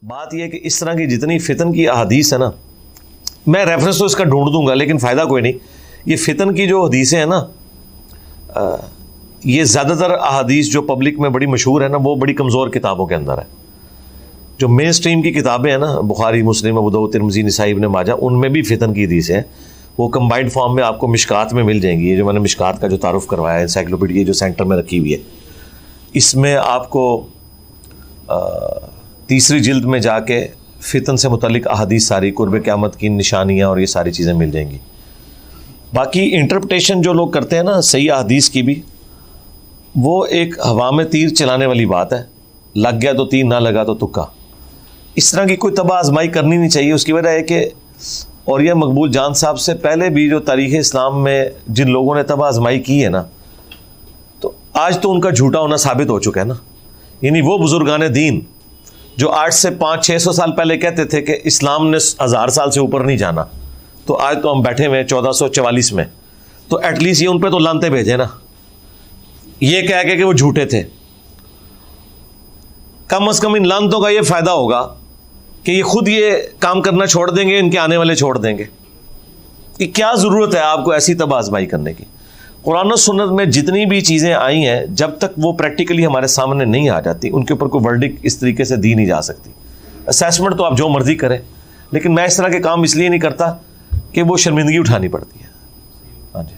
बात यह है कि इस तरह की जितनी फितन की अहादीस है ना, मैं रेफरेंस तो इसका ढूंढ दूंगा लेकिन फ़ायदा कोई नहीं। ये फितन की जो हदीसें हैं ना, ये ज़्यादातर अहादीस जो पब्लिक में बड़ी मशहूर है ना, वो बड़ी कमज़ोर किताबों के अंदर है। जो मेन स्ट्रीम की किताबें हैं ना, बुखारी, मुस्लिम, अबू दाऊद, तिरमिज़ी, निसाई, इब्न माजा, उनमें भी फितन की हदीसें हैं। वो कंबाइंड फॉर्म में आपको मिशकात में मिल जाएंगी। ये जो मैंने मिशकात का जो तारुफ करवाया है, एनसाइक्लोपीडिया जो सेंटर में रखी हुई है, इसमें आपको तीसरी जिल्द में जाके फितन से मुतल्लिक अहादीस सारी, कुर्ब क़यामत की निशानियाँ और ये सारी चीज़ें मिल जाएंगी। बाकी इंटरप्रिटेशन जो लोग करते हैं ना सही अहादीस की भी, वो एक हवा में तीर चलाने वाली बात है। लग गया तो तीर, ना लगा तो तुक्का। इस तरह की कोई तबाह आजमाई करनी नहीं चाहिए। उसकी वजह है कि और यह मकबूल जान साहब से पहले भी जो तारीख़ इस्लाम में जिन लोगों ने तबाह आजमाई की है ना, तो आज तो उनका झूठा होना साबित हो चुका है ना। यानी वो बुजुर्गान दीन जो आज से 500-600 साल पहले कहते थे कि इस्लाम ने 1000 साल से ऊपर नहीं जाना, तो आज तो हम बैठे हुए 1444 में, तो एटलीस्ट ये उन पर तो लानते भेजे ना, ये कह के कि वो झूठे थे। कम से कम इन लानतों का ये फ़ायदा होगा कि ये खुद ये काम करना छोड़ देंगे, इनके आने वाले छोड़ देंगे। कि क्या ज़रूरत है आपको ऐसी तबाह आज़माई करने की। कुरान और सुन्नत में जितनी भी चीज़ें आई हैं, जब तक वो प्रैक्टिकली हमारे सामने नहीं आ जाती, उनके ऊपर कोई वर्डिक्ट इस तरीके से दी नहीं जा सकती। असेसमेंट तो आप जो मर्जी करें, लेकिन मैं इस तरह के काम इसलिए नहीं करता कि वो शर्मिंदगी उठानी पड़ती है। हाँ जी।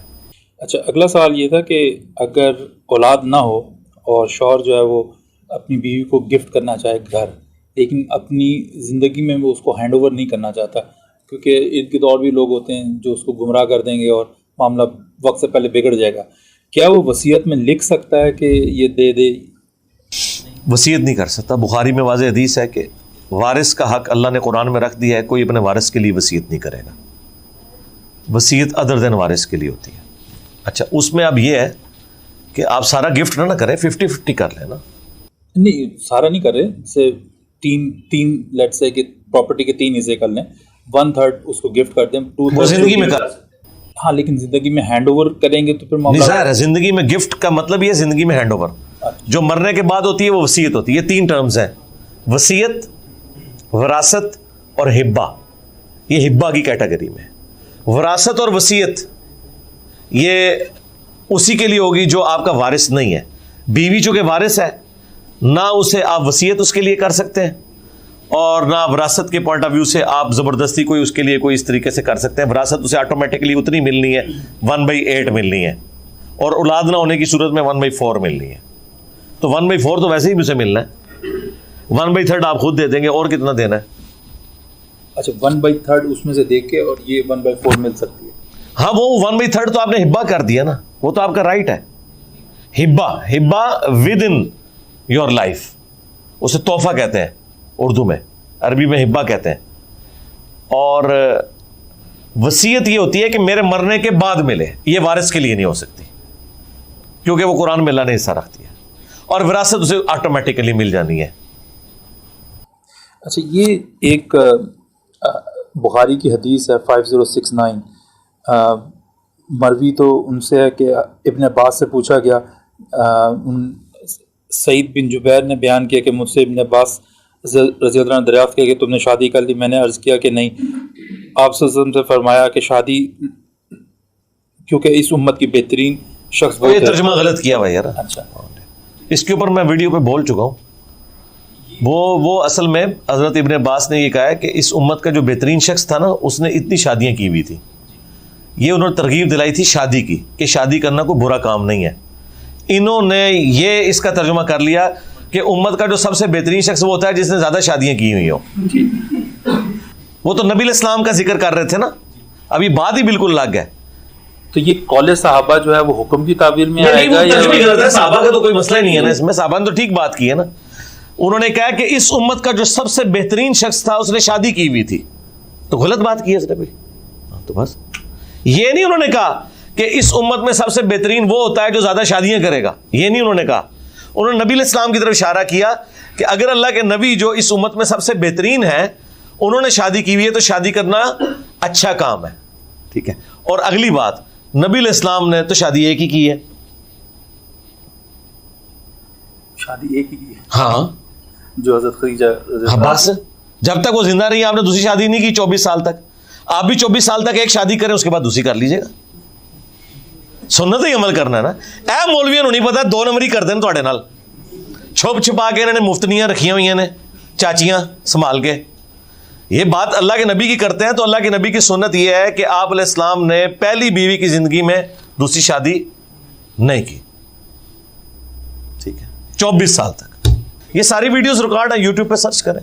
अच्छा, अगला सवाल ये था कि अगर औलाद ना हो और शौहर जो है वो अपनी बीवी को गिफ्ट करना चाहे घर, लेकिन अपनी ज़िंदगी में वो उसको हैंड ओवर नहीं करना चाहता, क्योंकि इर्द गिर्द और भी लोग होते हैं जो उसको गुमराह कर देंगे और मामला वक्त से पहले बिगड़ जाएगा, क्या वो वसीयत में लिख सकता है कि ये दे दे? वसीयत नहीं कर सकता। बुखारी में वाज़ेह हदीस है कि वारिस का हक अल्लाह ने कुरान में रख दिया है, कोई अपने वारिस के लिए वसीयत नहीं करेगा। वसीयत अदर देन वारिस के लिए होती है। अच्छा, उसमें अब ये है कि आप सारा गिफ्ट ना करें, 50-50 कर लें ना। नहीं, सारा नहीं कर रहे, से तीन लेट्स से कि प्रॉपर्टी के 3 हिस्से कर लें, 1/3 उसको गिफ्ट कर दें, 2/3 जिंदगी में कर। हाँ, लेकिन जिंदगी में हैंड ओवर करेंगे तो फिर मामला है। जिंदगी में गिफ्ट का मतलब ये जिंदगी में हैंड ओवर, जो मरने के बाद होती है वो वसीयत होती है। 3 टर्म्स हैं, वसीयत, विरासत और हिब्बा। ये हिब्बा की कैटेगरी में। विरासत और वसीयत ये उसी के लिए होगी जो आपका वारिस नहीं है। बीवी चूंकि वारिस है, ना उसे आप वसीयत उसके लिए कर सकते हैं और ना विरासत के पॉइंट ऑफ व्यू से आप ज़बरदस्ती कोई उसके लिए कोई इस तरीके से कर सकते हैं। विरासत उसे ऑटोमेटिकली उतनी मिलनी है, 1/8 मिलनी है, और औलाद ना होने की सूरत में 1/4 मिलनी है। तो 1/4 तो वैसे ही उसे मिलना है, 1/3 आप खुद दे देंगे, और कितना देना है? अच्छा, 1/3 उसमें से देख के और ये 1/4 मिल सकती है। हाँ, वो 1/3 तो आपने हिब्बा कर दिया ना, वो तो आपका राइट है। हिब्बा विद इन योर लाइफ, उसे तोहफा कहते हैं उर्दू में, अरबी में हिब्बा कहते हैं। और वसीयत ये होती है कि मेरे मरने के बाद मिले, ये वारिस के लिए नहीं हो सकती, क्योंकि वो कुरान में अल्लाह ने हिस्सा रख दिया, और विरासत उसे ऑटोमेटिकली मिल जानी है। अच्छा, ये एक बुखारी की हदीस है 5069, मरवी तो उनसे है कि इब्न अब्बास से पूछा गया, सईद बिन जुबैर ने बयान किया कि मुझसे इब्न अब्बास रज़ी अल्लाह अन्हु दरियाफ़्त किया कि तुमने शादी कर ली। मैंने अर्ज़ किया कि नहीं। आप सल्लल्लाहु अलैहि वसल्लम से फरमाया कि शादी, क्योंकि इस उम्मत की बेहतरीन शख्स वो ये तर्जुमा गलत किया भाई यार। अच्छा, इसके ऊपर मैं वीडियो पे बोल चुका हूँ। वो असल में हज़रत इब्न अब्बास ने ये कहा है कि इस उम्मत का जो बेहतरीन शख्स था ना, उसने इतनी शादियाँ की हुई थी। ये उन्होंने तरगीब दिलाई थी शादी की, कि शादी करना कोई बुरा काम नहीं है। इन्होंने ये इसका तर्जुमा कर लिया कि उम्मत का जो सबसे बेहतरीन शख्स वो होता है जिसने ज़्यादा शादियाँ की हुई हो। वो तो नबी इस्लाम का जिक्र कर रहे थे ना, अभी बात ही बिल्कुल अलग है। तो ये कौले साहबा जो है वो हुक्म की ताबीर में आएगा या साहबा का तो कोई मसला नहीं है ना इसमें। साहबा ने तो ठीक बात की है ना। उन्होंने कहा कि इस उम्मत का जो सबसे बेहतरीन शख्स था उसने शादी की हुई थी, तो गलत बात की है उसने भाई। तो बस ये नहीं उन्होंने कहा कि इस उम्मत में सबसे बेहतरीन वो होता है जो ज्यादा शादियां करेगा, ये नहीं उन्होंने कहा। उन्होंने नबी इस्लाम की तरफ इशारा किया कि अगर अल्लाह के नबी जो इस उम्मत में सबसे बेहतरीन है उन्होंने शादी की हुई है तो शादी करना अच्छा काम है, ठीक है। और अगली बात, नबी इस्लाम ने तो शादी एक ही की है। शादी एक ही की है, हाँ, जो हज़रत खदीजा। हाँ बस जब तक वो जिंदा रही आपने दूसरी शादी नहीं की 24 साल तक। आप भी 24 साल तक एक शादी करें, उसके बाद दूसरी कर लीजिएगा। सुन्नत ही अमल करना है ना। ए मौलवियों को नहीं पता, 2 नंबर ही कर देन तुहाडे नाल, छुप छुपा के इन्होंने मुफ्तनियां रखियां हुई ने चाचियां संभाल के। ये बात अल्लाह के नबी की करते हैं तो अल्लाह के नबी की सुन्नत यह है कि आप अलैहिस्सलाम ने पहली बीवी की जिंदगी में दूसरी शादी नहीं की। ठीक है, 24 साल तक। ये सारी वीडियोस रिकॉर्ड है, यूट्यूब पे सर्च करें।